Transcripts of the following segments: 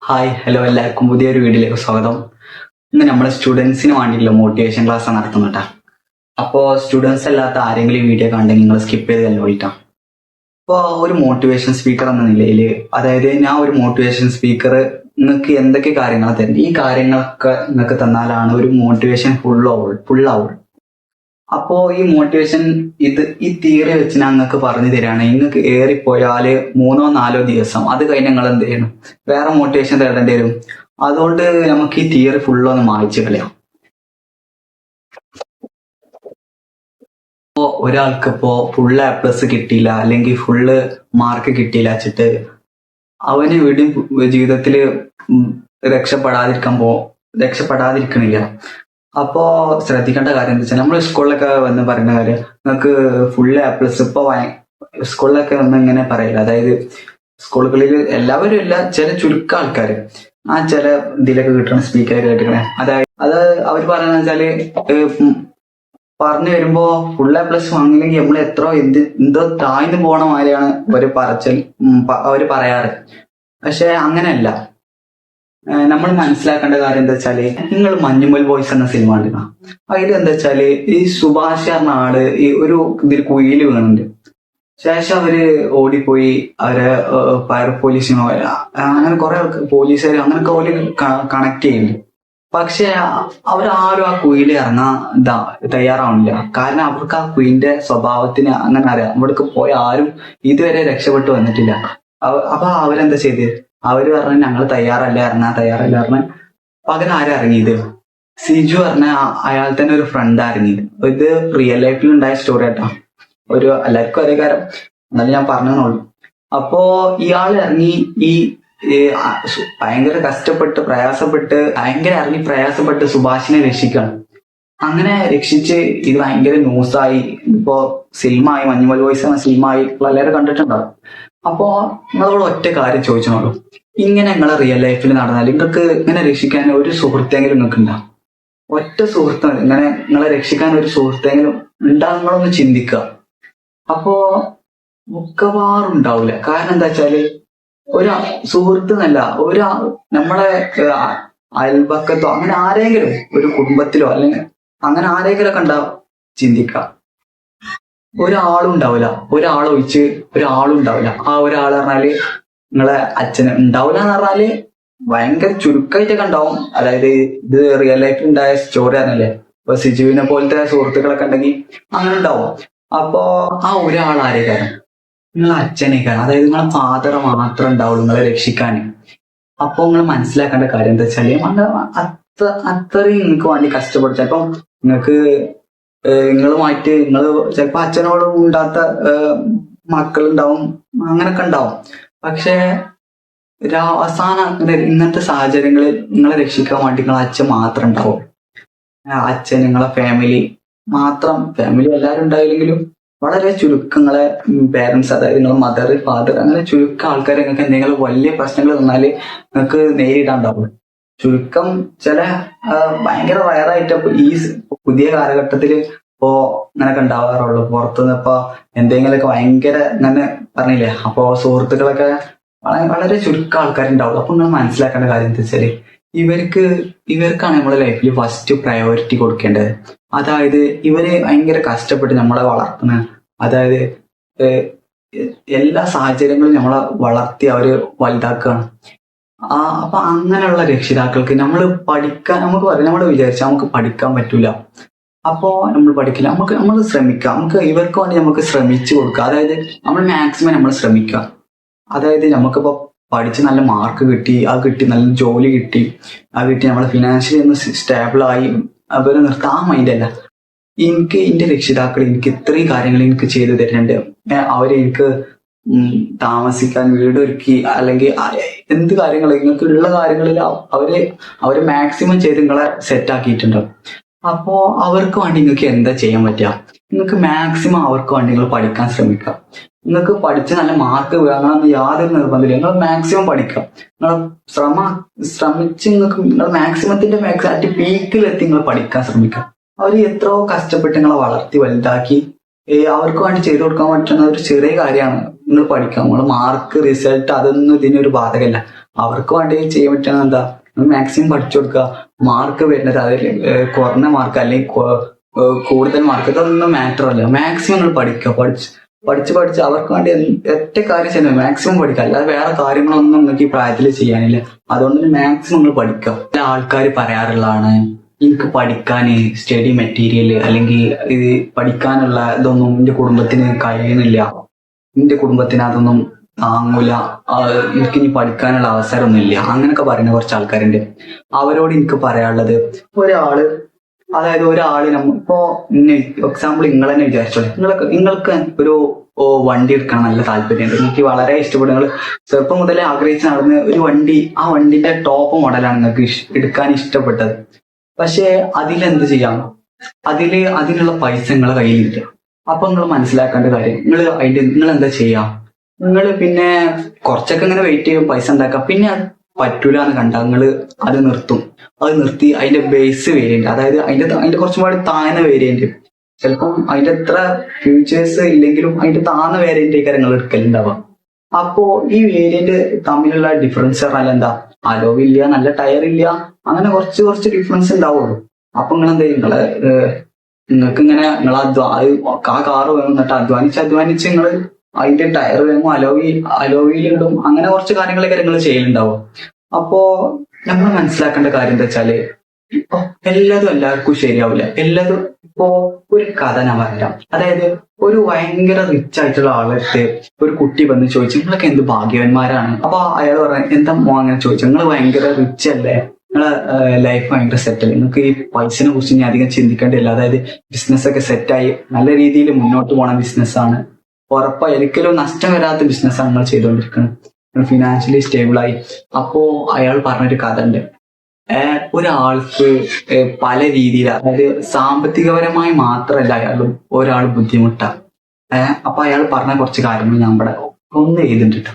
Hi hello എല്ലാവർക്കും പുതിയൊരു വീഡിയോയിലേക്ക് സ്വാഗതം. ഇന്ന് നമ്മുടെ സ്റ്റുഡൻസിന് വേണ്ടിയിട്ടുള്ള മോട്ടിവേഷൻ ക്ലാസ് നടത്തുന്നുട്ടാ. അപ്പോൾ സ്റ്റുഡൻസ് അല്ലാത്ത ആരെങ്കിലും ഈ വീഡിയോ കണ്ടെങ്കിൽ നിങ്ങൾ സ്കിപ്പ് ചെയ്ത് കണ്ടുപോയിട്ടാ. അപ്പോൾ ഒരു മോട്ടിവേഷൻ സ്പീക്കർ എന്ന നിലയിൽ, അതായത് ഞാൻ ഒരു മോട്ടിവേഷൻ സ്പീക്കർ നിങ്ങൾക്ക് എന്തൊക്കെ കാര്യങ്ങൾ തരുന്നത്, ഈ കാര്യങ്ങളൊക്കെ നിങ്ങൾക്ക് തന്നാലാണ് ഒരു മോട്ടിവേഷൻ ഫുള്ളാവുള്ളൂ. അപ്പോ ഈ മോട്ടിവേഷൻ ഈ തിയറി വെച്ച് ഞാൻ നിങ്ങൾക്ക് പറഞ്ഞു തരികയാണ്. നിങ്ങൾക്ക് ഏറിപ്പോയാല് 3-4 ദിവസം അത് കഴിഞ്ഞ് നിങ്ങൾ എന്ത് ചെയ്യണം, വേറെ മോട്ടിവേഷൻ തരേണ്ടി വരും. അതുകൊണ്ട് നമുക്ക് ഈ തിയറി ഫുള്ളൊന്ന് മായ്ച്ചു കളയാം. ഇപ്പോ ഒരാൾക്കിപ്പോ ഫുൾ A+ കിട്ടിയില്ല, അല്ലെങ്കിൽ ഫുള്ള് മാർക്ക് കിട്ടിയില്ല വെച്ചിട്ട് അവന് വീണ്ടും ജീവിതത്തിൽ രക്ഷപ്പെടാതിരിക്കണില്ല. അപ്പോ ശ്രദ്ധിക്കേണ്ട കാര്യം എന്താ വെച്ചാൽ, നമ്മൾ സ്കൂളിലൊക്കെ വന്ന് പറയുന്ന കാര്യം, നിങ്ങൾക്ക് ഫുൾ A+ ഇപ്പൊ സ്കൂളിലൊക്കെ വന്ന് ഇങ്ങനെ പറയില്ല. അതായത് സ്കൂളുകളിൽ എല്ലാവരും ഇല്ല, ചില ചുരുക്കം ആൾക്കാര് ചില ഇതിലൊക്കെ കിട്ടണ സ്പീക്കർ കേട്ടിക്കണേ. അത് അവർ പറയുന്ന വെച്ചാല് പറഞ്ഞു വരുമ്പോ ഫുൾ A+ വാങ്ങില്ലെങ്കിൽ നമ്മൾ എന്തോ താഴ്ന്നു പോണ മാതിരിയാണ് അവര് പറയാറ്. പക്ഷെ അങ്ങനെയല്ല. നമ്മൾ മനസ്സിലാക്കേണ്ട കാര്യം എന്താ വെച്ചാല്, നിങ്ങൾ മഞ്ഞുമൽ ബോയ്സ് എന്ന സിനിമ കണ്ടിരുന്ന, അതിൽ എന്താ വെച്ചാല് ഈ സുഭാഷ് പറഞ്ഞ ആള് ഈ ഒരു ഇതിൽ കുഴിയിൽ വീണുണ്ട്. ശേഷം അവര് ഓടിപ്പോയി അവരെ ഫയർ പോലീസിനോ അങ്ങനെ കുറെ പോലീസുകാർ അങ്ങനെയൊക്കെ ഓടി കണക്ട് ചെയ്യുന്നുണ്ട്. പക്ഷെ അവരാരും ആ കുഴിയിൽ ഇറങ്ങാൻ തയ്യാറാവണില്ല. കാരണം അവർക്ക് ആ കുയിന്റെ സ്വഭാവത്തിന് അങ്ങനെ അറിയാം. അവിടേക്ക് പോയ ആരും ഇതുവരെ രക്ഷപ്പെട്ടു വന്നിട്ടില്ല. അപ്പൊ അവരെന്താ ചെയ്ത്, അവര് പറഞ്ഞ ഞങ്ങൾ തയ്യാറല്ല. പകരം ആരാ ഇറങ്ങിയത്? സിജു പറഞ്ഞ അയാൾ തന്നെ ഒരു ഫ്രണ്ട് ഇറങ്ങിയത്. ഇത് റിയൽ ലൈഫിൽ ഉണ്ടായ സ്റ്റോറി ആട്ടാ. എല്ലാവർക്കും ഒരേ കാര്യം, എന്നാലും ഞാൻ പറഞ്ഞോളൂ. അപ്പോ ഇയാൾ ഇറങ്ങി ഭയങ്കര പ്രയാസപ്പെട്ട് സുഭാഷിനെ രക്ഷിക്കണം. അങ്ങനെ രക്ഷിച്ച് ഇത് ഭയങ്കര ന്യൂസായി. ഇപ്പോ സിനിമയായി, മഞ്ഞുമൽ ബോയ്സ് എന്ന സിനിമയായി, എല്ലാവരും കണ്ടിട്ടുണ്ടാവും. അപ്പോ നിങ്ങളോട് ഒറ്റ കാര്യം ചോദിച്ചോളൂ, ഇങ്ങനെ നിങ്ങളെ റിയൽ ലൈഫിൽ നടന്നാൽ നിങ്ങൾക്ക് ഇങ്ങനെ രക്ഷിക്കാൻ ഒരു സുഹൃത്തെങ്കിലും നിങ്ങൾക്ക് ഉണ്ടാവും? ഒറ്റ സുഹൃത്ത്, ഇങ്ങനെ നിങ്ങളെ രക്ഷിക്കാൻ ഒരു സുഹൃത്തെങ്കിലും ഉണ്ടാകുന്നൊന്ന് ചിന്തിക്കുക. അപ്പോ മിക്കവാറും ഉണ്ടാവില്ല. കാരണം എന്താ വെച്ചാല്, സുഹൃത്ത് എന്നല്ല, നമ്മളെ അയൽപക്കത്തോ അങ്ങനെ ആരെങ്കിലും, ഒരു കുടുംബത്തിലോ അല്ലെങ്കിൽ അങ്ങനെ ആരെങ്കിലും ഒക്കെ ഉണ്ടാവും. ചിന്തിക്കാം, ഒരാളും ഉണ്ടാവില്ല. ഒരാളും ഉണ്ടാവില്ല. ആ ഒരാൾ പറഞ്ഞാല് നിങ്ങളെ അച്ഛന് ഉണ്ടാവില്ല എന്ന് പറഞ്ഞാല് ഭയങ്കര ചുരുക്കമായിട്ടൊക്കെ ഉണ്ടാവും. അതായത് ഇത് റിയൽ ലൈഫിൽ ഉണ്ടായ സ്റ്റോറി ആണല്ലേ. ഇപ്പൊ സിജുവിനെ പോലത്തെ സുഹൃത്തുക്കളൊക്കെ ഉണ്ടെങ്കിൽ അങ്ങനെ ഉണ്ടാവും. അപ്പോ ആ ഒരാൾ ആരേക്കാരം? നിങ്ങളെ അച്ഛനേക്കാരം. അതായത് നിങ്ങളെ ഫാദർ മാത്രമേ ഉണ്ടാവുള്ളൂ നിങ്ങളെ രക്ഷിക്കാൻ. അപ്പൊ നിങ്ങൾ മനസ്സിലാക്കേണ്ട കാര്യം എന്താ വെച്ചാല്, അത്രയും നിങ്ങൾക്ക് വേണ്ടി കഷ്ടപ്പെടും. ചിലപ്പം നിങ്ങൾ ചിലപ്പോ അച്ഛനോട് ഉണ്ടാത്ത മക്കളുണ്ടാവും, അങ്ങനൊക്കെ ഉണ്ടാവും. പക്ഷെ അവസാനം ഇങ്ങനത്തെ സാഹചര്യങ്ങളിൽ നിങ്ങളെ രക്ഷിക്കാൻ വേണ്ടി നിങ്ങളെ അച്ഛൻ മാത്രം ഉണ്ടാവും. അച്ഛൻ, നിങ്ങളെ ഫാമിലി എല്ലാവരും ഉണ്ടായില്ലെങ്കിലും വളരെ ചുരുക്കങ്ങളെ പേരൻസ്, അതായത് നിങ്ങളെ മദർ, ഫാദർ, അങ്ങനെ ചുരുക്കം ആൾക്കാരെ നിങ്ങൾക്ക് എന്തെങ്കിലും വലിയ പ്രശ്നങ്ങൾ വന്നാല് നിങ്ങൾക്ക് നേരിടാണ്ടാവും. ചുരുക്കം ചില ഭയങ്കര റയറായിട്ട് ഈ പുതിയ കാലഘട്ടത്തില് ഇപ്പോ ഇങ്ങനൊക്കെ ഉണ്ടാവാറുള്ളൂ. പുറത്തുനിന്ന് ഇപ്പൊ എന്തെങ്കിലുമൊക്കെ ഭയങ്കര ഇങ്ങനെ പറഞ്ഞില്ലേ, അപ്പോ സുഹൃത്തുക്കളൊക്കെ വളരെ ചുരുക്കം ആൾക്കാരുണ്ടാവുള്ളൂ. അപ്പൊ നിങ്ങൾ മനസ്സിലാക്കേണ്ട കാര്യം എന്താ വെച്ചാല്, ഇവർക്കാണ് നമ്മളെ ലൈഫിൽ ഫസ്റ്റ് പ്രയോറിറ്റി കൊടുക്കേണ്ടത്. അതായത് ഇവര് ഭയങ്കര കഷ്ടപ്പെട്ട് നമ്മളെ വളർത്തുന്ന, അതായത് എല്ലാ സാഹചര്യങ്ങളും നമ്മളെ വളർത്തി അവര് വലുതാക്കുകയാണ്. അപ്പൊ അങ്ങനെയുള്ള രക്ഷിതാക്കൾക്ക് നമ്മൾ വിചാരിച്ചാൽ നമുക്ക് പഠിക്കാൻ പറ്റൂല. അപ്പോ നമ്മൾ പഠിക്കില്ല. നമ്മൾ ശ്രമിക്കാം. ഇവർക്ക് വേണ്ടി നമുക്ക് ശ്രമിച്ചു കൊടുക്കുക. അതായത് നമ്മൾ മാക്സിമം നമ്മൾ ശ്രമിക്കുക. അതായത് നമുക്കിപ്പോ പഠിച്ച് നല്ല മാർക്ക് കിട്ടി, നല്ല ജോലി കിട്ടി, നമ്മൾ ഫിനാൻഷ്യലി ഒന്ന് സ്റ്റേബിളായി അവരെ നിർത്താൻ മൈൻഡല്ല. എന്റെ രക്ഷിതാക്കൾ എനിക്ക് ഇത്രയും കാര്യങ്ങൾ എനിക്ക് ചെയ്തു തരുന്നുണ്ട്. എനിക്ക് താമസിക്കാൻ വീടൊരുക്കി, അല്ലെങ്കിൽ എന്ത് കാര്യങ്ങൾ നിങ്ങൾക്ക് ഉള്ള കാര്യങ്ങളിൽ അവര് മാക്സിമം ചെയ്ത് നിങ്ങളെ സെറ്റ് ആക്കിയിട്ടുണ്ടാവും. അപ്പോ അവർക്ക് വേണ്ടി നിങ്ങൾക്ക് എന്താ ചെയ്യാൻ പറ്റുക? നിങ്ങൾക്ക് മാക്സിമം അവർക്ക് വേണ്ടി നിങ്ങൾ പഠിക്കാൻ ശ്രമിക്കുക. നിങ്ങൾക്ക് പഠിച്ച് നല്ല മാർക്ക് വാങ്ങണമെന്ന് യാതൊരു നിർബന്ധമില്ല. നിങ്ങൾ മാക്സിമം പഠിക്കുക. നിങ്ങൾ ശ്രമിച്ച് നിങ്ങൾ മാക്സിമത്തിന്റെ പീക്കിലെത്തി നിങ്ങൾ പഠിക്കാൻ ശ്രമിക്കുക. അവർ എത്രയോ കഷ്ടപ്പെട്ട് നിങ്ങളെ വളർത്തി വലുതാക്കി അവർക്ക് വേണ്ടി ചെയ്തു കൊടുക്കാൻ പറ്റുന്ന ഒരു ചെറിയ കാര്യമാണ് നിങ്ങൾ പഠിക്കുക. നിങ്ങൾ മാർക്ക്, റിസൾട്ട് അതൊന്നും ഇതിനൊരു ബാധകമല്ല. അവർക്ക് വേണ്ടി ചെയ്യാൻ പറ്റുന്ന എന്താ, മാക്സിമം പഠിച്ചു കൊടുക്കുക. മാർക്ക് വരുന്നത് അതിൽ കുറഞ്ഞ മാർക്ക് അല്ലെങ്കിൽ കൂടുതൽ മാർക്ക് ഇതൊന്നും മാറ്റർ അല്ല. മാക്സിമം നിങ്ങൾ പഠിക്കുക. പഠിച്ച് അവർക്ക് വേണ്ടി ഒറ്റ കാര്യം ചെയ്യുന്നത് മാക്സിമം പഠിക്കുക. അല്ലാതെ വേറെ കാര്യങ്ങളൊന്നും നിങ്ങൾക്ക് ഈ പ്രായത്തിൽ ചെയ്യാനില്ല. അതുകൊണ്ട് മാക്സിമം നിങ്ങൾ പഠിക്കുക. ചില ആൾക്കാർ പറയാറുള്ളതാണ്, എനിക്ക് പഠിക്കാൻ സ്റ്റഡി മെറ്റീരിയൽ അല്ലെങ്കിൽ ഇത് പഠിക്കാനുള്ള ഇതൊന്നും എന്റെ കുടുംബത്തിന് കഴിയുന്നില്ല, എന്റെ കുടുംബത്തിന് അതൊന്നും താങ്ങൂല, എനിക്ക് ഇനി പഠിക്കാനുള്ള അവസരമൊന്നുമില്ല, അങ്ങനൊക്കെ പറയുന്ന കുറച്ച് ആൾക്കാരുണ്ട്. അവരോട് എനിക്ക് പറയാനുള്ളത്, ഒരാള് ഇപ്പോ എക്സാമ്പിൾ നിങ്ങൾ തന്നെ വിചാരിച്ചോളൂ, നിങ്ങൾക്ക് ഒരു വണ്ടി എടുക്കണം നല്ല താല്പര്യമുണ്ട്, നിങ്ങൾക്ക് വളരെ ഇഷ്ടപ്പെടും, നിങ്ങൾ ചെറുപ്പം മുതലേ ആഗ്രഹിച്ച് നടന്ന് ഒരു വണ്ടി, ആ വണ്ടിന്റെ ടോപ്പ് മോഡലാണ് നിങ്ങൾക്ക് എടുക്കാൻ ഇഷ്ടപ്പെട്ടത്. പക്ഷെ അതിലെന്ത് ചെയ്യാം, അതിനുള്ള പൈസ നിങ്ങളെ കയ്യിലില്ല. അപ്പൊ നിങ്ങൾ മനസ്സിലാക്കേണ്ട കാര്യം, നിങ്ങൾ എന്താ ചെയ്യാം, നിങ്ങൾ പിന്നെ കുറച്ചൊക്കെ ഇങ്ങനെ വെയിറ്റ് ചെയ്യും, പൈസ ഉണ്ടാക്കാം. പിന്നെ പറ്റൂല എന്ന് കണ്ടാൽ നിങ്ങൾ അത് നിർത്തി അതിന്റെ ബേസ് വേരിയന്റ്, അതായത് അതിന്റെ കുറച്ചും കൂടി താഴ്ന്ന വേരിയന്റ്, ചിലപ്പം അതിന്റെ എത്ര ഫ്യൂച്ചേഴ്സ് ഇല്ലെങ്കിലും അതിന്റെ താഴ്ന്ന വേരിയന്റ് നിങ്ങൾ എടുക്കലുണ്ടാവാം. അപ്പോ ഈ വേരിയന്റ് തമ്മിലുള്ള ഡിഫറൻസ് പറഞ്ഞാൽ എന്താ, അലോവില്ല, നല്ല ടയർ ഇല്ല, അങ്ങനെ കുറച്ച് ഡിഫറൻസ് ഉണ്ടാവുള്ളൂ. അപ്പൊ നിങ്ങൾ എന്താ നിങ്ങൾക്ക് ഇങ്ങനെ ആ കാറ് എന്നിട്ട് അധ്വാനിച്ച് നിങ്ങൾ അതിന്റെ ടയർ വേങ്ങും, അലോവിയിലിടും, അങ്ങനെ കുറച്ച് കാര്യങ്ങളൊക്കെ നിങ്ങൾ ചെയ്യലുണ്ടാവും. അപ്പോ നമ്മൾ മനസ്സിലാക്കേണ്ട കാര്യം എന്താ വെച്ചാല്, ഇപ്പൊ എല്ലാവർക്കും ശരിയാവില്ല. ഇപ്പോ ഒരു കഥ ഞാൻ പറയാം. അതായത് ഒരു ഭയങ്കര റിച്ച് ആയിട്ടുള്ള ആളടുത്ത് ഒരു കുട്ടി വന്ന് ചോദിച്ചു, നിങ്ങളൊക്കെ എന്ത് ഭാഗ്യവാന്മാരാണ്. അപ്പൊ അയാൾ പറയാം, എന്താ അങ്ങനെ ചോദിച്ചു, നിങ്ങൾ ഭയങ്കര റിച്ച് അല്ലേ, നിങ്ങളെ ലൈഫ് ഭയങ്കര സെറ്റല്ലേ, നിങ്ങൾക്ക് ഈ പൈസനെ കുറിച്ച് ഇനി അധികം ചിന്തിക്കേണ്ടില്ല, അതായത് ബിസിനസ് ഒക്കെ സെറ്റായി നല്ല രീതിയിൽ മുന്നോട്ട് പോണ ബിസിനസ്സാണ്, ഉറപ്പായി ഒരിക്കലും നഷ്ടം വരാത്ത ബിസിനസ്സാണ് നിങ്ങൾ ചെയ്തുകൊണ്ടിരിക്കുന്നത്, ഫിനാൻഷ്യലി സ്റ്റേബിളായി. അപ്പോ അയാൾ പറഞ്ഞൊരു കഥ ഉണ്ട്, ഒരാൾക്ക് പല രീതിയിൽ, അതായത് സാമ്പത്തികപരമായി മാത്രമല്ല ഒരാൾ ബുദ്ധിമുട്ടാണ്. അപ്പൊ അയാൾ പറഞ്ഞ കുറച്ച് കാര്യങ്ങൾ ഞാൻ ഇവിടെ ഒന്ന് എഴുതിട്ടുണ്ട്.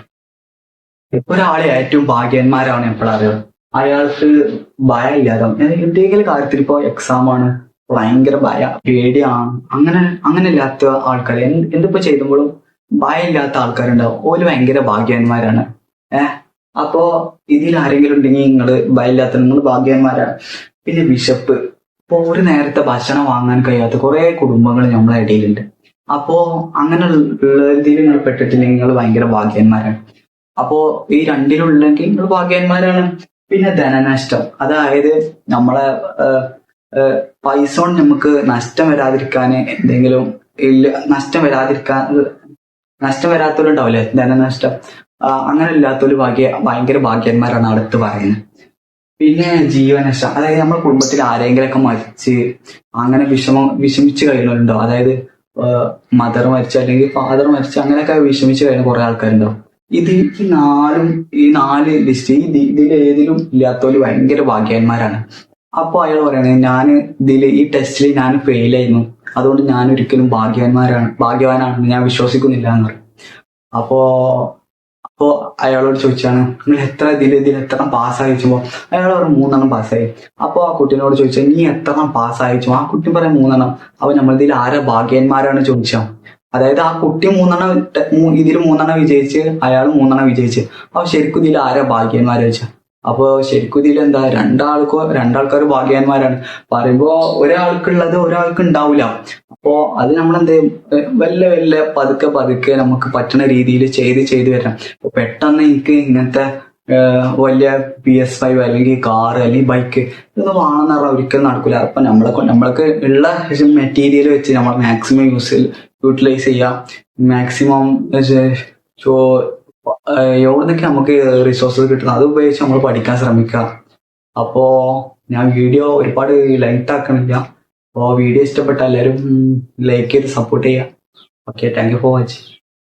ഒരാളെ ഏറ്റവും ഭാഗ്യന്മാരാണ് എപ്പോഴറിയാം, അയാൾക്ക് ഭയം ഇല്ലാതാവും. എന്തെങ്കിലും കാര്യത്തിൽ ഇപ്പോ എക്സാം ആണ്, ഭയങ്കര പേടിയാണ്, അങ്ങനെ ഇല്ലാത്ത ആൾക്കാർ എന്തിപ്പോ ചെയ്യുമ്പോഴും ഭയം ഇല്ലാത്ത ആൾക്കാരുണ്ടാവും, ഓല് ഭയങ്കര ഭാഗ്യവാന്മാരാണ്. അപ്പോ ഇതിൽ ആരെങ്കിലും ഉണ്ടെങ്കിൽ നിങ്ങൾ ഭാഗ്യവാന്മാരാണ്. പിന്നെ വിശപ്പ്, ഇപ്പൊ ഒരു നേരത്തെ ഭക്ഷണം വാങ്ങാൻ കഴിയാത്ത കുറെ കുടുംബങ്ങൾ നമ്മളെ ഇടയിലുണ്ട്. അപ്പോ അങ്ങനെ ഉള്ളതിൽ നിങ്ങൾ പെട്ടിട്ടില്ലെങ്കിൽ നിങ്ങൾ ഭയങ്കര ഭാഗ്യവാന്മാരാണ്. അപ്പോ ഈ രണ്ടിലുള്ളെങ്കിൽ നിങ്ങൾ ഭാഗ്യവാന്മാരാണ്. പിന്നെ ധനനഷ്ടം, അതായത് നമ്മളെ പൈസ കൊണ്ട് നമുക്ക് നഷ്ടം വരാതിരിക്കാൻ എന്തെങ്കിലും നഷ്ടം വരാത്തവരുണ്ടാവില്ലേ ധനനഷ്ടം, അങ്ങനെ ഇല്ലാത്തൊരു ഭയങ്കര ഭാഗ്യന്മാരാണ് അടുത്ത് പറയുന്നത്. പിന്നെ ജീവനഷ്ടം, അതായത് നമ്മുടെ കുടുംബത്തിൽ ആരെങ്കിലൊക്കെ മരിച്ച് അങ്ങനെ വിഷമിച്ച് കഴിയുന്നവരുണ്ടോ, അതായത് മദർ മരിച്ച അല്ലെങ്കിൽ ഫാദർ മരിച്ച അങ്ങനെയൊക്കെ വിഷമിച്ച് കഴിയുന്ന കുറെ ആൾക്കാരുണ്ടാവും. ഈ നാല് ലിസ്റ്റ് ഇതിലേതിലും ഇല്ലാത്തവര് ഭയങ്കര ഭാഗ്യന്മാരാണ്. അപ്പൊ അയാൾ പറയണേ, ഈ ടെസ്റ്റിൽ ഞാൻ ഫെയിൽ ആയിരുന്നു, അതുകൊണ്ട് ഞാൻ ഒരിക്കലും ഭാഗ്യവാനാണെന്ന് ഞാൻ വിശ്വസിക്കുന്നില്ല എന്ന് പറയും. അപ്പോ അയാളോട് ചോദിച്ചാണ്, നിങ്ങൾ ഇതിൽ എത്ര പാസ്സായി ചോദിച്ചപ്പോ അയാൾ പറഞ്ഞു 3 പാസ്സായി. അപ്പൊ ആ കുട്ടീനോട് ചോദിച്ചാൽ നീ എത്ര പാസ്സായി ചോദിച്ചു, ആ കുട്ടി പറയാം 3. അപ്പൊ നമ്മളിതിൽ ആരെ ഭാഗ്യന്മാരാണ് ചോദിച്ചാൽ, അതായത് ആ കുട്ടി 3 വിജയിച്ച്, അയാൾ 3 വിജയിച്ച്. അപ്പൊ ശരിക്കും ഇതിൽ ആരാ ഭാഗ്യന്മാരെ ചോദിച്ചാൽ, അപ്പൊ ശരിക്കും ഇതിൽ എന്താ, രണ്ടാൾക്കാർ ഭാഗ്യവാന്മാരാണ്. പറയുമ്പോ ഒരാൾക്കുള്ളത് ഒരാൾക്ക് ഉണ്ടാവില്ല. അപ്പോ അത് നമ്മളെന്ത് വല്ല പതുക്കെ നമുക്ക് പറ്റുന്ന രീതിയിൽ ചെയ്ത് വരാം. പെട്ടെന്ന് എനിക്ക് ഇങ്ങനത്തെ വലിയ PS5 അല്ലെങ്കിൽ കാറ് അല്ലെങ്കിൽ ബൈക്ക് ഇതൊന്നും വേണമെന്ന് പറഞ്ഞാൽ ഒരിക്കലും നടക്കില്ല. അപ്പൊ നമ്മൾക്ക് ഉള്ള മെറ്റീരിയൽ വെച്ച് നമ്മൾ മാക്സിമം യൂട്ടിലൈസ് ചെയ്യാം, മാക്സിമം എവിടുന്നൊക്കെ നമുക്ക് റിസോഴ്സസ് കിട്ടുന്നത് അത് ഉപയോഗിച്ച് നമ്മൾ പഠിക്കാൻ ശ്രമിക്കുക. അപ്പോ ഞാൻ വീഡിയോ ഒരുപാട് ലെങ്ത് ആക്കണില്ല. അപ്പോൾ വീഡിയോ ഇഷ്ടപ്പെട്ട എല്ലാവരും ലൈക്ക് ചെയ്ത് സപ്പോർട്ട് ചെയ്യുക. Okay, thank you for watching.